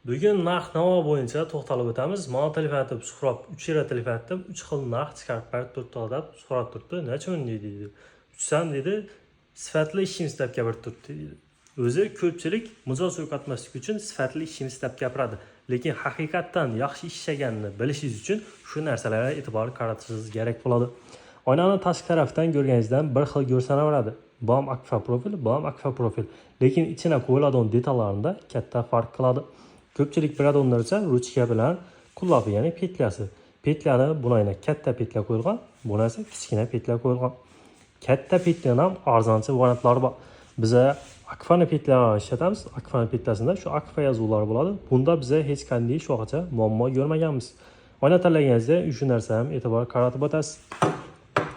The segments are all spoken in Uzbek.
Bugun narx-navo bo'yicha to'xtalib o'tamiz. Mana telefon aytib Suhrob 3 yil telefon aytdim, 3 xil narx chiqarib berib turibdi deb so'rab turibdi. Necha bunday deydi. Utsam dedi, sifatli ishimiz deb gapirib turibdi deydi. O'zi ko'pchilik mijoz yo'qotmaslik uchun sifatli ishimiz deb gapiradi. Lekin haqiqatdan yaxshi ishlaganini bilishingiz uchun shu narsalarga e'tibor qaratishingiz kerak bo'ladi. Oynani tashqi tarafdan ko'rganingizdan bir xil ko'rsanaveradi. Bu ham akfa profil, bu ham akfa profil. Lekin ichine qo'yiladigan detallarida katta farq qiladi. Ko'pchilik biladonlarcha ruchka bilan quloq, ya'ni petlyasi. Petlani bunayna katta petla qo'yilgan, buni esa kichkina petla qo'yilgan. Katta petlaning ham arzonchi variantlari bor. Biza akfani petlalarni ishlatamiz. Akfani petlasida shu akfa yozuvlari bo'ladi. Bunda biza hech qanday shugacha muammo ko'rmaganmiz. Oyna tanlaganingizda shu narsa ham e'tibor qaratib o'tasiz.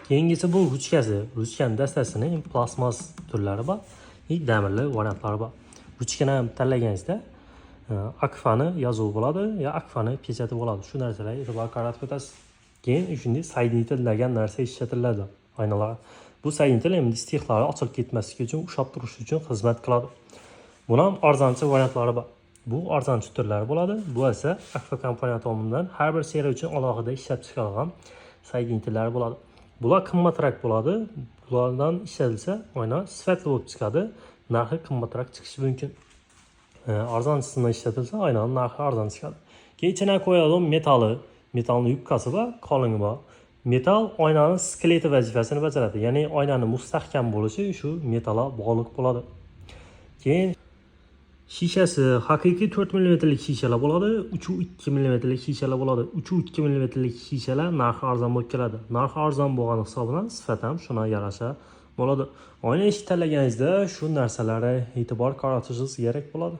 Keyingisi bu ruchkasi. Ruchkaning dastasining plasmas turlari bor, damirli variantlari bor. Ruchkani ham tanlaganingizda akfani yozuvi bo'ladi yo akfani pechati bo'ladi. Shu narsalarga e'tibor qaratib o'tasiz. Keyin shunday soedinитель degan narsa ishlatiladi oynalar. Bu soedinитель endi stixlari ochilib ketmasligi uchun, ushlab turish uchun xizmat qiladi. Buni ham arzonchi variantlari bor. Bu arzonchi turlari bo'ladi. Bu esa akfa kompaniyasi tomonidan har bir seriya uchun alohida ishlab chiqarilgan soedinителlar bo'ladi. Bular qimmatroq bo'ladi. Bulardan ishlatilsa oyna sifatli bo'lib chiqadi. Narxi qimmatroq chiqishi mumkin. Arzonchisini ishlatilsa aynan narxi arzon chiqadi. Keyin ichine qo'yadigan metalning yubkasi bor, qolingi bor. Metal oynaning skeleti vazifasini bajaradi. Ya'ni oynaning mustahkam bo'lishi shu metallga bog'liq bo'ladi. Keyin shishasi haqiqiy 4 mm lik shishalar bo'ladi, 3.2 mm lik shishalar bo'ladi. 3.2 mm lik shishalar narxi arzon bo'lib keladi. Narxi arzon bo'lgan hisobidan sifat ham shuna yarasha bo'ladi. Oyna ish tanlaganingizda shu narsalarga e'tibor qaratishingiz kerak bo'ladi.